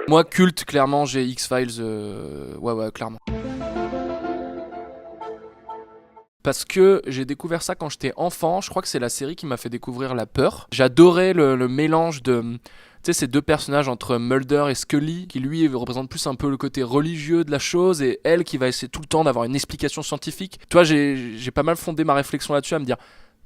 Moi, culte, clairement, j'ai X-Files. Ouais, clairement. Parce que j'ai découvert ça quand j'étais enfant. Je crois que c'est la série qui m'a fait découvrir la peur. J'adorais le mélange de, tu sais, ces deux personnages entre Mulder et Scully, qui lui représente plus un peu le côté religieux de la chose, et elle qui va essayer tout le temps d'avoir une explication scientifique. Toi, j'ai pas mal fondé ma réflexion là-dessus à me dire,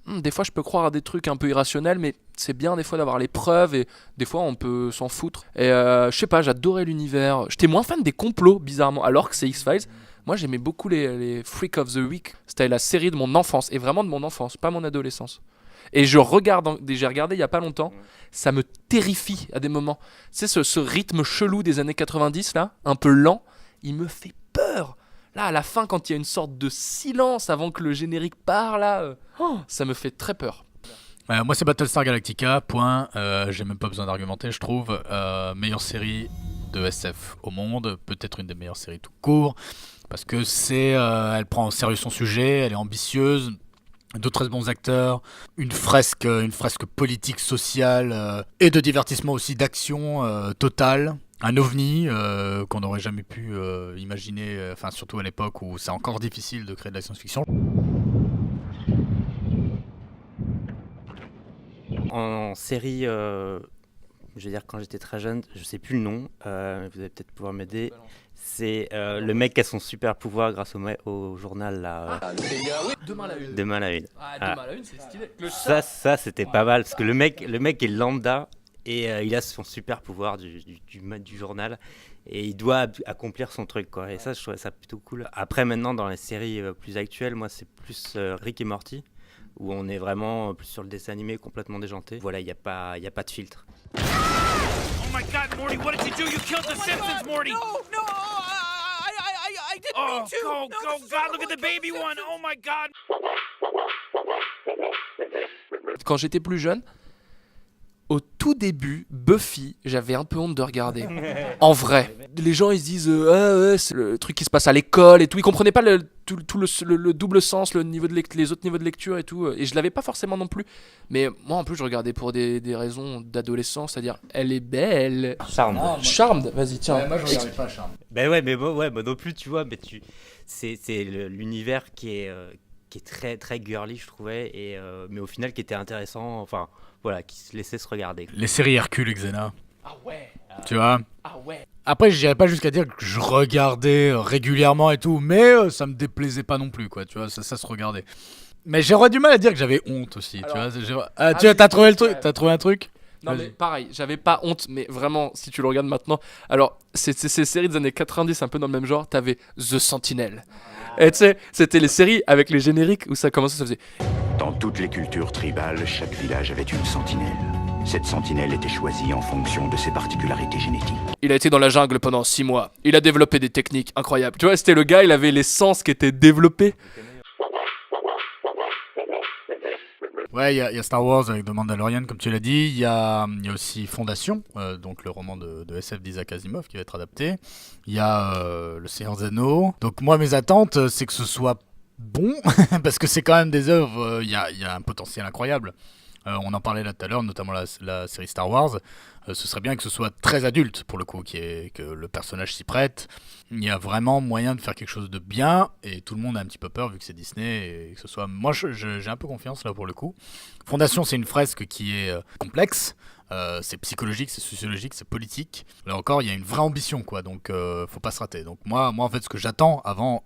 des fois je peux croire à des trucs un peu irrationnels, mais c'est bien des fois d'avoir les preuves, et des fois on peut s'en foutre. Et je sais pas, j'adorais l'univers. J'étais moins fan des complots, bizarrement, alors que c'est X-Files. Moi, j'aimais beaucoup les Freak of the Week. C'était la série de mon enfance, et vraiment de mon enfance, pas mon adolescence. Et j'ai regardé il y a pas longtemps, ça me terrifie à des moments. Tu sais, ce rythme chelou des années 90, là, un peu lent, il me fait peur. Là, à la fin, quand il y a une sorte de silence avant que le générique part, là, ça me fait très peur. Moi, c'est Battlestar Galactica, point. J'ai même pas besoin d'argumenter, je trouve. Meilleure série de SF au monde, peut-être une des meilleures séries tout court. Parce que elle prend au sérieux son sujet, elle est ambitieuse, de très bons acteurs, une fresque politique, sociale et de divertissement aussi, d'action totale. Un ovni qu'on n'aurait jamais pu imaginer, enfin surtout à l'époque où c'est encore difficile de créer de la science-fiction. En série, je veux dire quand j'étais très jeune, je sais plus le nom, vous allez peut-être pouvoir m'aider. C'est le mec qui a son super pouvoir grâce au journal là. Demain la une. Demain la une. Demain la une, c'est stylé. Ça c'était pas mal parce que le mec est lambda et il a son super pouvoir du journal et il doit accomplir son truc quoi. Et ça je trouvais ça plutôt cool. Après maintenant dans les séries plus actuelles, moi c'est plus Rick et Morty où on est vraiment plus sur le dessin animé complètement déjanté. Voilà, il y a pas de filtre. Oh my God, Morty, what did you do? You killed the Simpsons, Morty! No, I didn't mean to. Go, God, look at the baby one. Oh my God. Quand j'étais plus jeune, au tout début, Buffy, j'avais un peu honte de regarder. En vrai. Les gens, ils se disent ouais, c'est le truc qui se passe à l'école et tout. Ils comprenaient pas tout le double sens, les autres niveaux de lecture et tout. Et je l'avais pas forcément non plus. Mais moi, en plus, je regardais pour des raisons d'adolescence, c'est-à-dire, elle est belle. Charmed, vas-y, tiens. Moi, je regardais pas Charme. Ben ouais, mais moi non plus, tu vois. Mais c'est l'univers qui est très très girly, je trouvais, mais au final qui était intéressant. Enfin, voilà, qui se laissait se regarder. Les séries Hercule et Xena. Ah ouais. Tu vois. Ah ouais. Après, je dirais pas jusqu'à dire que je regardais régulièrement et tout, mais ça me déplaisait pas non plus, quoi. Tu vois, ça se regardait. Mais j'aurais du mal à dire que j'avais honte aussi. Alors, tu vois. T'as trouvé le truc. T'as trouvé un truc. Non Vas-y. mais pareil, j'avais pas honte, mais vraiment, si tu le regardes maintenant, alors c'est ces séries des années 90 un peu dans le même genre, t'avais The Sentinel. Et tu sais, c'était les séries avec les génériques où ça commençait, ça faisait Dans toutes les cultures tribales, chaque village avait une sentinelle. Cette sentinelle était choisie en fonction de ses particularités génétiques. il a été dans la jungle pendant 6 mois, il a développé des techniques incroyables. Tu vois, c'était le gars, il avait les sens qui étaient développés. Ouais, il y a Star Wars avec The Mandalorian, comme tu l'as dit. Il y a aussi Fondation, donc le roman de SF d'Isaac Asimov qui va être adapté. Il y a Le Seigneur des Anneaux. Donc moi, mes attentes, c'est que ce soit bon, parce que c'est quand même des œuvres, il y a un potentiel incroyable. On en parlait là tout à l'heure, notamment la série Star Wars. Ce serait bien que ce soit très adulte, pour le coup, que le personnage s'y prête. Il y a vraiment moyen de faire quelque chose de bien, et tout le monde a un petit peu peur, vu que c'est Disney, et que ce soit... Moi, j'ai un peu confiance, là, pour le coup. Fondation, c'est une fresque qui est complexe. C'est psychologique, c'est sociologique, c'est politique. Là encore, il y a une vraie ambition, quoi, donc faut pas se rater. Donc moi, en fait, ce que j'attends avant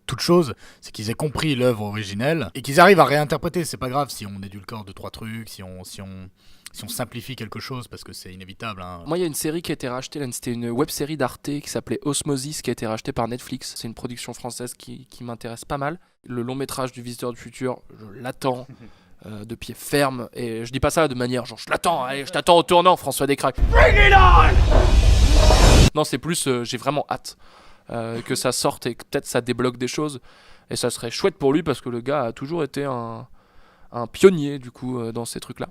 toute chose, c'est qu'ils aient compris l'œuvre originelle et qu'ils arrivent à réinterpréter. C'est pas grave si on édulcore 2-3 trucs, si on simplifie quelque chose, parce que c'est inévitable. Hein. Moi, il y a une série qui a été rachetée, là, c'était une web-série d'Arte qui s'appelait Osmosis, qui a été rachetée par Netflix. C'est une production française qui m'intéresse pas mal. Le long métrage du Visiteur du Futur, je l'attends de pied ferme. Et je dis pas ça de manière genre je l'attends, allez, je t'attends au tournant, François Descraques. Bring it on. Non, c'est plus j'ai vraiment hâte que ça sorte et que peut-être ça débloque des choses. Et ça serait chouette pour lui parce que le gars a toujours été un pionnier du coup dans ces trucs-là.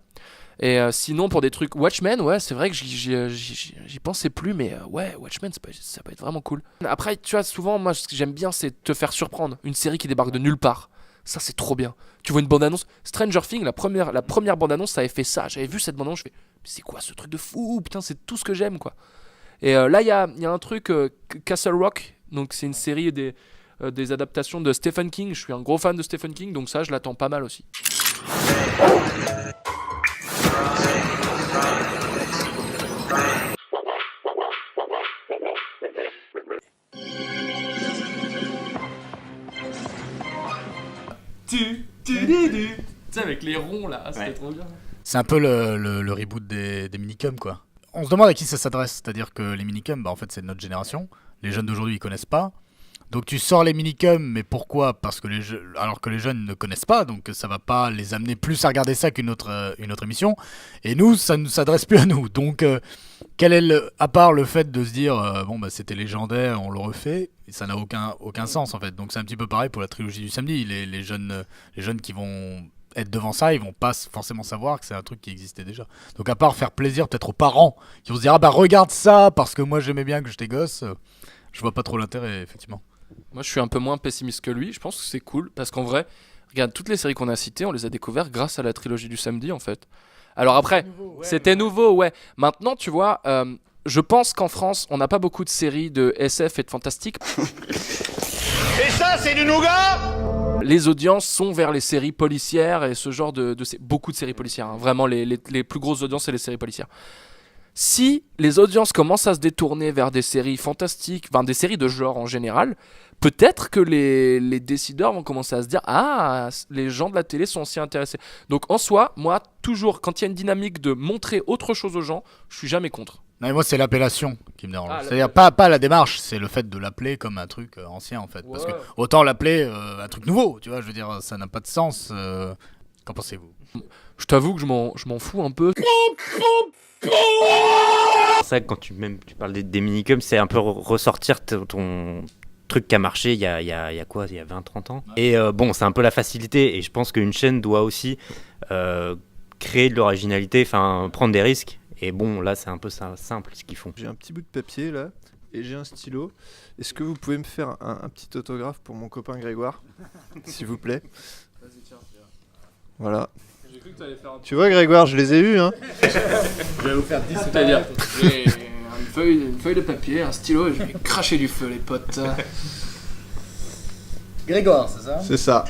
Et sinon pour des trucs Watchmen, ouais, c'est vrai que j'y pensais plus, mais ouais, Watchmen ça peut être vraiment cool. Après, tu vois, souvent moi ce que j'aime bien c'est te faire surprendre, une série qui débarque de nulle part. Ça c'est trop bien. Tu vois une bande-annonce, Stranger Things, la première bande-annonce, ça avait fait ça. J'avais vu cette bande-annonce, je fais c'est quoi ce truc de fou, putain, c'est tout ce que j'aime quoi. Et là, il y a un truc, Castle Rock, donc c'est une série des adaptations de Stephen King. Je suis un gros fan de Stephen King, donc ça, je l'attends pas mal aussi. Tu sais, avec les ronds là, c'était trop bien. C'est un peu le reboot des minicums, quoi. On se demande à qui ça s'adresse, c'est-à-dire que les minicums, bah, en fait, c'est de notre génération. Les jeunes d'aujourd'hui, ils connaissent pas. Donc tu sors les minicums, mais pourquoi ? Parce que alors que les jeunes ne connaissent pas, donc ça va pas les amener plus à regarder ça qu'une autre émission. Et nous, ça ne s'adresse plus à nous. Donc quel est à part le fait de se dire bon bah c'était légendaire, on le refait, ça n'a aucun sens en fait. Donc c'est un petit peu pareil pour la trilogie du samedi. Les jeunes qui vont être devant ça, ils vont pas forcément savoir que c'est un truc qui existait déjà. Donc à part faire plaisir peut-être aux parents qui vont se dire ah bah regarde ça parce que moi j'aimais bien que j'étais gosse, je vois pas trop l'intérêt effectivement. Moi, je suis un peu moins pessimiste que lui. Je pense que c'est cool parce qu'en vrai, regarde, toutes les séries qu'on a citées, on les a découvertes grâce à la trilogie du samedi, en fait. Alors après, c'était nouveau, ouais. Maintenant, tu vois, je pense qu'en France, on n'a pas beaucoup de séries de SF et de fantastique. Et ça, c'est du nougat? Les audiences sont vers les séries policières et ce genre beaucoup de séries policières. Hein. Vraiment, les plus grosses audiences, c'est les séries policières. Si les audiences commencent à se détourner vers des séries fantastiques, enfin des séries de genre en général, peut-être que les décideurs vont commencer à se dire « Ah, les gens de la télé sont aussi intéressés ». Donc en soi, moi, toujours, quand il y a une dynamique de montrer autre chose aux gens, je suis jamais contre. Non, mais moi, c'est l'appellation qui me dérange. C'est-à-dire pas la démarche, c'est le fait de l'appeler comme un truc ancien, en fait. Ouais. Parce que autant l'appeler un truc nouveau, tu vois, je veux dire, ça n'a pas de sens. Qu'en pensez-vous ? Je t'avoue que je m'en fous un peu. C'est ça, quand tu parles des minicums, c'est un peu ressortir ton truc qui a marché il y a quoi, il y a 20-30 ans. Et bon, c'est un peu la facilité, et je pense qu'une chaîne doit aussi créer de l'originalité, enfin prendre des risques. Et bon, là, c'est un peu simple ce qu'ils font. J'ai un petit bout de papier là, et j'ai un stylo. Est-ce que vous pouvez me faire un petit autographe pour mon copain Grégoire, s'il vous plaît ? Vas-y, tiens. Voilà. J'ai cru que t'allais faire un... Tu vois Grégoire, je les ai eus, hein. Je vais vous faire 10. C'est-à-dire, j'ai une feuille de papier, un stylo, et je vais cracher du feu, les potes. Grégoire, c'est ça ? C'est ça.